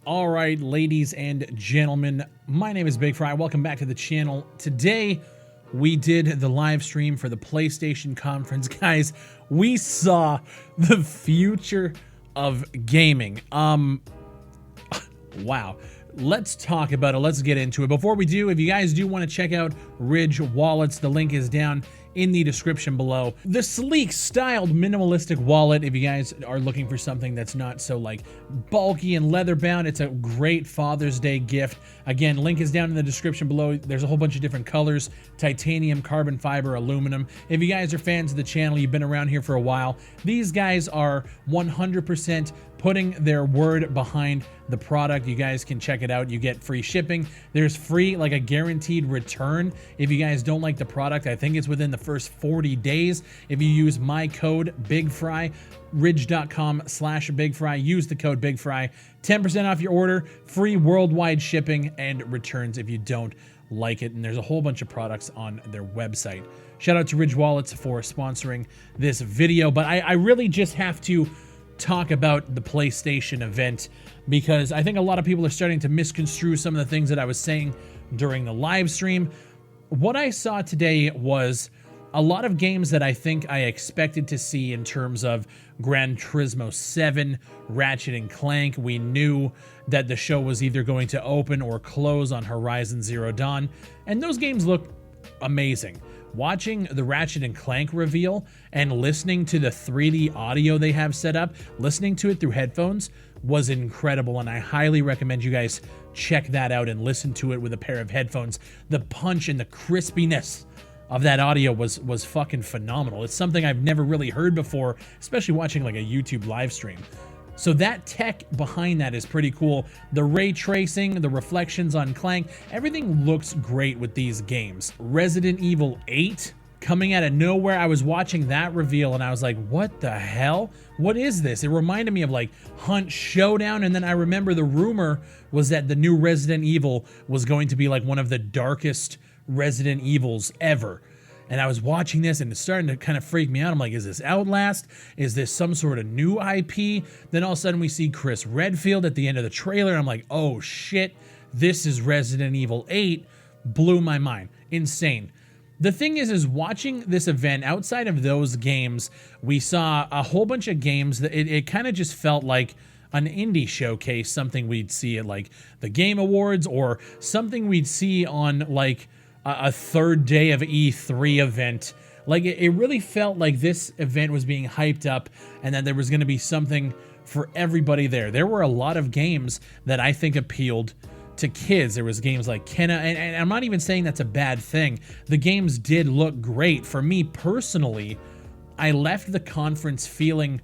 All right, ladies and gentlemen, my name is Big Fry. Welcome back to the channel. Today, we did the live stream for the PlayStation conference. Guys, we saw the future of gaming. Wow. Let's talk about it. Let's get into it. Before we do, if you guys do want to check out Ridge Wallets, the link is down in the description below. The sleek, styled, minimalistic wallet, if you guys are looking for something that's not so like bulky and leather bound, it's a great Father's Day gift. Again, link is down in the description below. There's a whole bunch of different colors: titanium, carbon fiber, aluminum. If you guys are fans of the channel, you've been around here for a while, these guys are 100% putting their word behind the product. You guys can check it out. You get free shipping. There's free, like a guaranteed return. If you guys don't like the product, I think it's within the first 40 days. If you use my code BigFry, ridge.com/BigFry, use the code BigFry, 10% off your order, free worldwide shipping and returns if you don't like it. And there's a whole bunch of products on their website. Shout out to Ridge Wallets for sponsoring this video. But I really just have to talk about the PlayStation event, because I think a lot of people are starting to misconstrue some of the things that I was saying during the live stream. What I saw today was a lot of games that I think I expected to see in terms of Gran Turismo 7, Ratchet & Clank. We knew that the show was either going to open or close on Horizon Zero Dawn, and those games look amazing. Watching the Ratchet & Clank reveal and listening to the 3D audio they have set up, listening to it through headphones, was incredible, and I highly recommend you guys check that out and listen to it with a pair of headphones. The punch and the crispiness of that audio was fucking phenomenal. It's something I've never really heard before, especially watching like a YouTube live stream. So that tech behind that is pretty cool. The ray tracing, the reflections on Clank, everything looks great with these games. Resident Evil 8 coming out of nowhere. I was watching that reveal and I was like, what the hell? What is this? It reminded me of like Hunt Showdown, and then I remember the rumor was that the new Resident Evil was going to be like one of the darkest Resident Evils ever. And I was watching this and it's starting to kind of freak me out. I'm like, is this Outlast? Is this some sort of new IP? Then all of a sudden we see Chris Redfield at the end of the trailer. I'm like, oh shit, this is Resident Evil 8. Blew my mind. Insane. The thing is watching this event, outside of those games, we saw a whole bunch of games that it kind of just felt like an indie showcase, something we'd see at like the Game Awards, or something we'd see on like a third day of E3 event. Like it really felt like this event was being hyped up and that there was going to be something for everybody there. There were a lot of games that I think appealed to kids. There was games like Kenna, and I'm not even saying that's a bad thing. The games did look great. For me personally, I left the conference feeling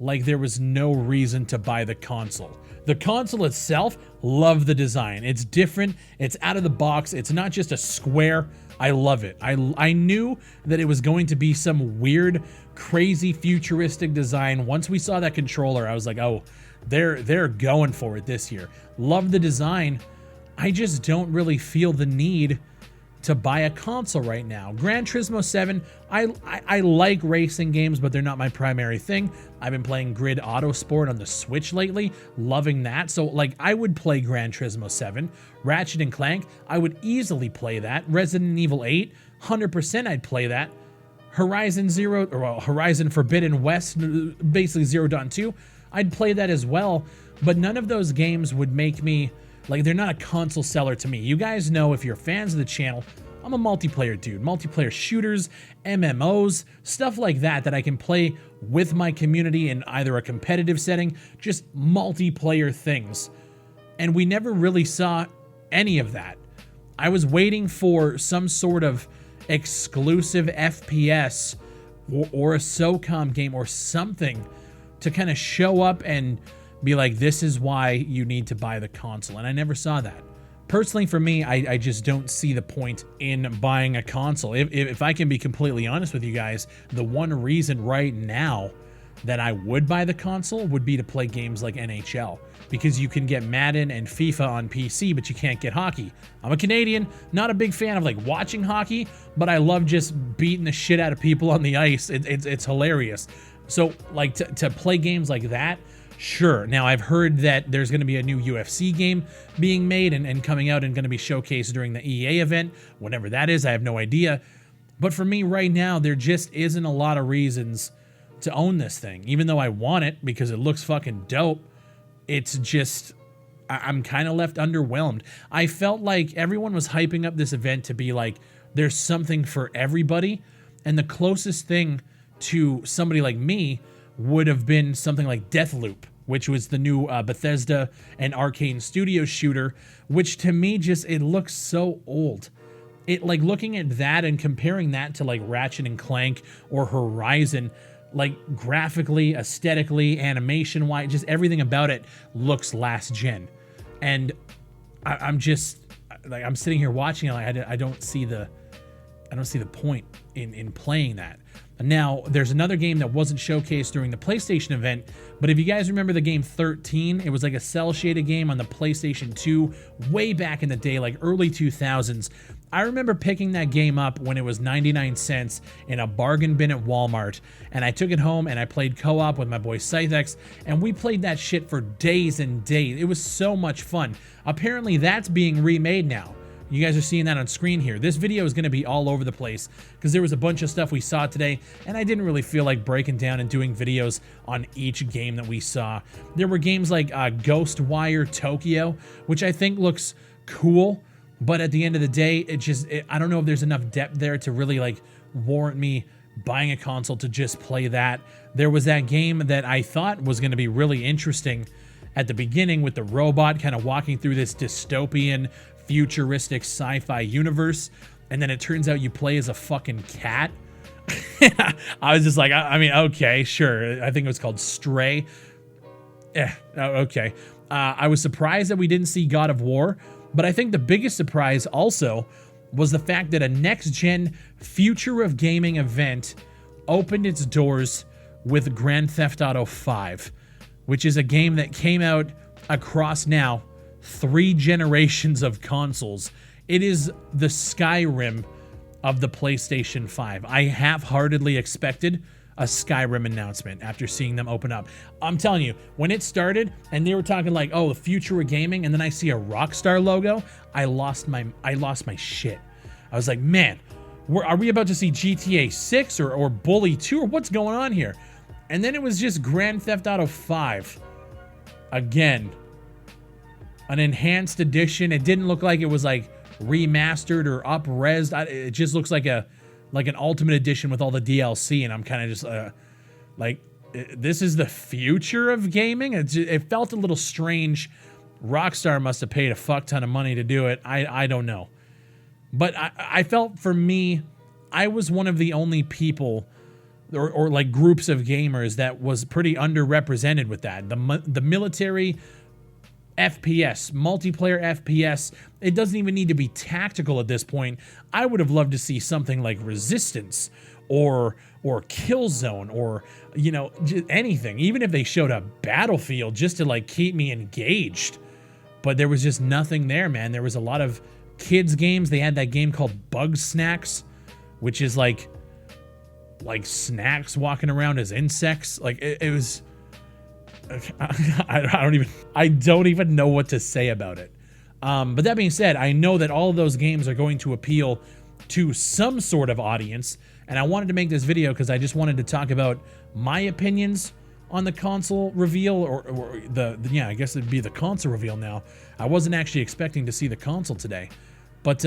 like there was no reason to buy the console. The console itself, love the design. It's different. It's out of the box. It's not just a square. I love it. I knew that it was going to be some weird, crazy, futuristic design. Once we saw that controller, I was like, oh, they're going for it this year. Love the design. I just don't really feel the need to buy a console right now. Gran Turismo 7, I like racing games, but they're not my primary thing. I've been playing Grid Autosport on the Switch lately, loving that. So like I would play Gran Turismo 7. Ratchet & Clank, I would easily play that. Resident Evil 8, 100% I'd play that. Horizon Forbidden West, basically Zero Dawn 2, I'd play that as well. But none of those games would make me, like, they're not a console seller to me. You guys know, if you're fans of the channel, I'm a multiplayer dude. Multiplayer shooters, MMOs, stuff like that I can play with my community in either a competitive setting, just multiplayer things. And we never really saw any of that. I was waiting for some sort of exclusive FPS or a SOCOM game or something to kind of show up and be like, this is why you need to buy the console. And I never saw that. Personally, for me, I just don't see the point in buying a console. If I can be completely honest with you guys, the one reason right now that I would buy the console would be to play games like NHL, because you can get Madden and FIFA on PC, but you can't get hockey. I'm a Canadian, not a big fan of like watching hockey, but I love just beating the shit out of people on the ice. It's hilarious. So like to play games like that Sure. Now, I've heard that there's going to be a new UFC game being made and coming out and going to be showcased during the EA event, whenever that is. I have no idea. But for me right now, there just isn't a lot of reasons to own this thing. Even though I want it because it looks fucking dope, it's just, I'm kind of left underwhelmed. I felt like everyone was hyping up this event to be like, there's something for everybody. And the closest thing to somebody like me would have been something like Deathloop, which was the new Bethesda and Arcane Studios shooter, which to me just, it looks so old. It, like, looking at that and comparing that to like Ratchet and Clank or Horizon, like graphically, aesthetically, animation wise, just everything about it looks last gen. And I'm just like, I'm sitting here watching it, like I don't see the point in playing that. Now, there's another game that wasn't showcased during the PlayStation event, but if you guys remember the game 13, it was like a cel-shaded game on the PlayStation 2 way back in the day, like early 2000s. I remember picking that game up when it was 99 cents in a bargain bin at Walmart, and I took it home and I played co-op with my boy Scythex, and we played that shit for days and days. It was so much fun. Apparently, that's being remade now. You guys are seeing that on screen here. This video is going to be all over the place because there was a bunch of stuff we saw today, and I didn't really feel like breaking down and doing videos on each game that we saw. There were games like Ghostwire Tokyo, which I think looks cool, but at the end of the day, I don't know if there's enough depth there to really like warrant me buying a console to just play that. There was that game that I thought was going to be really interesting at the beginning with the robot kind of walking through this dystopian futuristic sci-fi universe, and then it turns out you play as a fucking cat. I was just like, I mean, okay, sure. I think it was called Stray. Okay. I was surprised that we didn't see God of War, but I think the biggest surprise also was the fact that a next-gen Future of Gaming event opened its doors with Grand Theft Auto 5, which is a game that came out across now 3 generations of consoles. It is the Skyrim of the PlayStation 5. I half-heartedly expected a Skyrim announcement after seeing them open up. I'm telling you, when it started and they were talking like, oh, the future of gaming, and then I see a Rockstar logo, I lost my shit. I was like, man, are we about to see GTA 6 or Bully 2 or what's going on here? And then it was just Grand Theft Auto 5. Again, an enhanced edition. It didn't look like it was like remastered or up-resed. It just looks like an ultimate edition with all the DLC, and I'm kind of just like, this is the future of gaming? It felt a little strange. Rockstar must have paid a fuck ton of money to do it. I don't know. But I felt, for me, I was one of the only people or like groups of gamers that was pretty underrepresented with that. The military FPS, multiplayer FPS, it doesn't even need to be tactical at this point. I would have loved to see something like Resistance or Killzone or, you know, anything. Even if they showed a Battlefield just to like keep me engaged. But there was just nothing there, man. There was a lot of kids games. They had that game called Bug Snacks, which is like snacks walking around as insects. Like it was, I don't even know what to say about it. But that being said, I know that all of those games are going to appeal to some sort of audience, and I wanted to make this video because I just wanted to talk about my opinions on the console reveal, or yeah, I guess it'd be the console reveal now. I wasn't actually expecting to see the console today, but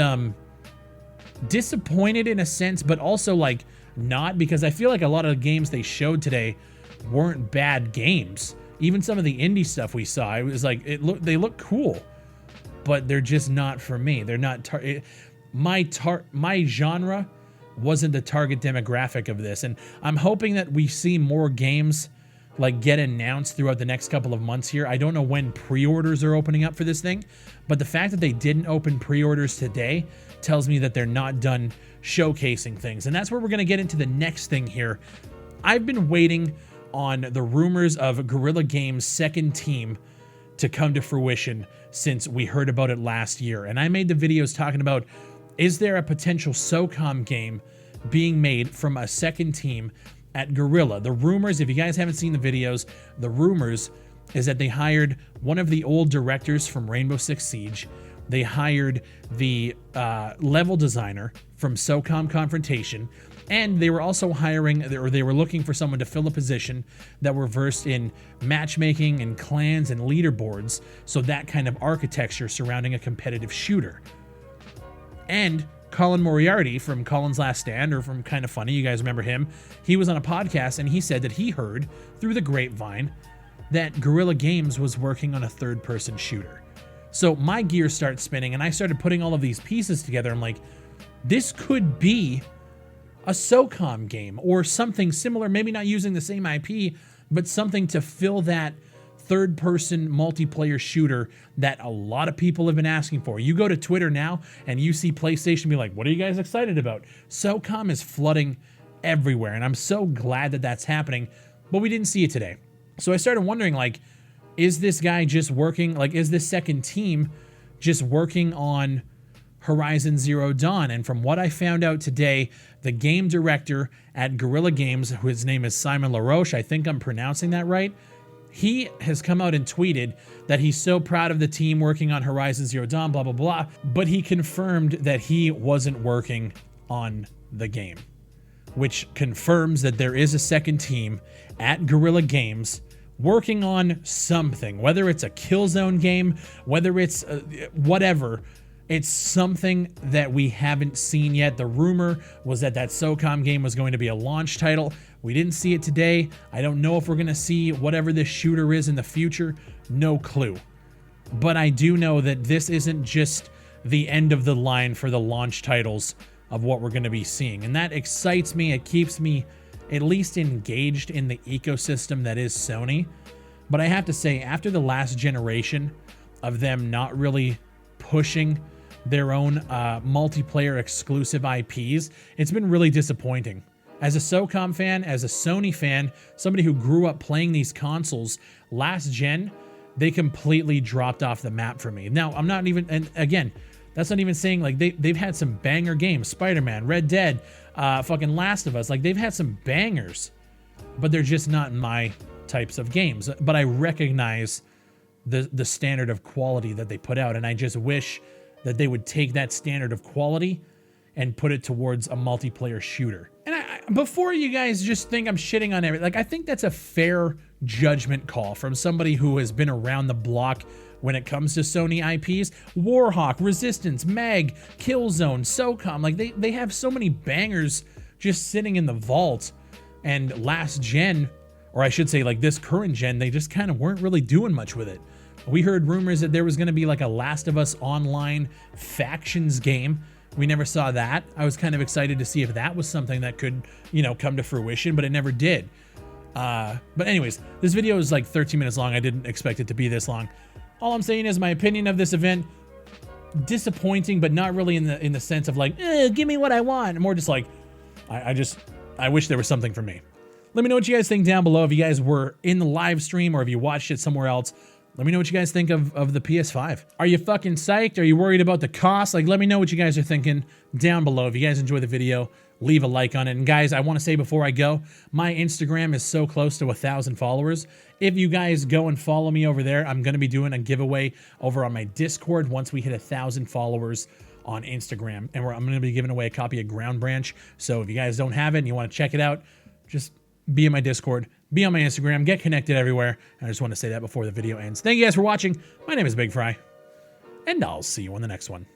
disappointed in a sense, but also like not, because I feel like a lot of the games they showed today weren't bad games. Even some of the indie stuff we saw, it was like they look cool, but they're just not for me. They're not my genre wasn't the target demographic of this, and I'm hoping that we see more games like get announced throughout the next couple of months here. I don't know when pre-orders are opening up for this thing, but the fact that they didn't open pre-orders today tells me that they're not done showcasing things, and that's where we're going to get into the next thing here. I've been waiting on the rumors of Guerrilla Games' second team to come to fruition since we heard about it last year, and I made the videos talking about, is there a potential SOCOM game being made from a second team at Guerrilla? The rumors, if you guys haven't seen the videos, the rumors is that they hired one of the old directors from Rainbow Six Siege. They hired the level designer from SOCOM Confrontation, and they were also hiring, or they were looking for someone to fill a position that were versed in matchmaking and clans and leaderboards, so that kind of architecture surrounding a competitive shooter. And Colin Moriarty from Colin's Last Stand, or from Kinda Funny, you guys remember him, he was on a podcast and he said that he heard through the grapevine that Guerrilla Games was working on a third-person shooter. So my gears start spinning and I started putting all of these pieces together. I'm like, this could be a SOCOM game or something similar, maybe not using the same IP, but something to fill that third-person multiplayer shooter that a lot of people have been asking for. You go to Twitter now and you see PlayStation be like, what are you guys excited about? SOCOM is flooding everywhere, and I'm so glad that that's happening, but we didn't see it today. So I started wondering, like, is this guy just working, like, is this second team just working on Horizon Zero Dawn? And from what I found out today, the game director at Guerrilla Games, whose name is Simon LaRoche, I think I'm pronouncing that right, he has come out and tweeted that he's so proud of the team working on Horizon Zero Dawn, blah, blah, blah, but he confirmed that he wasn't working on the game, which confirms that there is a second team at Guerrilla Games working on something, whether it's a Killzone game, whether it's whatever. It's something that we haven't seen yet. The rumor was that that SOCOM game was going to be a launch title. We didn't see it today. I don't know if we're going to see whatever this shooter is in the future. No clue. But I do know that this isn't just the end of the line for the launch titles of what we're going to be seeing. And that excites me. It keeps me at least engaged in the ecosystem that is Sony. But I have to say, after the last generation of them not really pushing their own multiplayer exclusive IPs, it's been really disappointing. As a SOCOM fan, as a Sony fan, somebody who grew up playing these consoles, last gen, they completely dropped off the map for me. Now, I'm not even, and again, that's not even saying, like, they've had some banger games, Spider-Man, Red Dead, fucking Last of Us, like, they've had some bangers, but they're just not my types of games. But I recognize the standard of quality that they put out, and I just wish that they would take that standard of quality and put it towards a multiplayer shooter. And before you guys just think I'm shitting on everything, like, I think that's a fair judgment call from somebody who has been around the block when it comes to Sony IPs. Warhawk, Resistance, Mag, Killzone, SOCOM, like, they have so many bangers just sitting in the vault. And last gen, or I should say, like, this current gen, they just kind of weren't really doing much with it. We heard rumors that there was going to be like a Last of Us Online factions game. We never saw that. I was kind of excited to see if that was something that could, you know, come to fruition, but it never did. But anyways, this video is like 13 minutes long. I didn't expect it to be this long. All I'm saying is my opinion of this event, disappointing, but not really in the sense of like, give me what I want. More just like, I wish there was something for me. Let me know what you guys think down below. If you guys were in the live stream or if you watched it somewhere else, let me know what you guys think of the PS5. Are you fucking psyched? Are you worried about the cost? Like, let me know what you guys are thinking down below. If you guys enjoyed the video, leave a like on it. And guys, I want to say before I go, my Instagram is so close to 1,000 followers. If you guys go and follow me over there, I'm going to be doing a giveaway over on my Discord once we hit 1,000 followers on Instagram. And I'm going to be giving away a copy of Ground Branch. So if you guys don't have it and you want to check it out, just be in my Discord, be on my Instagram, get connected everywhere. And I just want to say that before the video ends. Thank you guys for watching. My name is Big Fry, and I'll see you on the next one.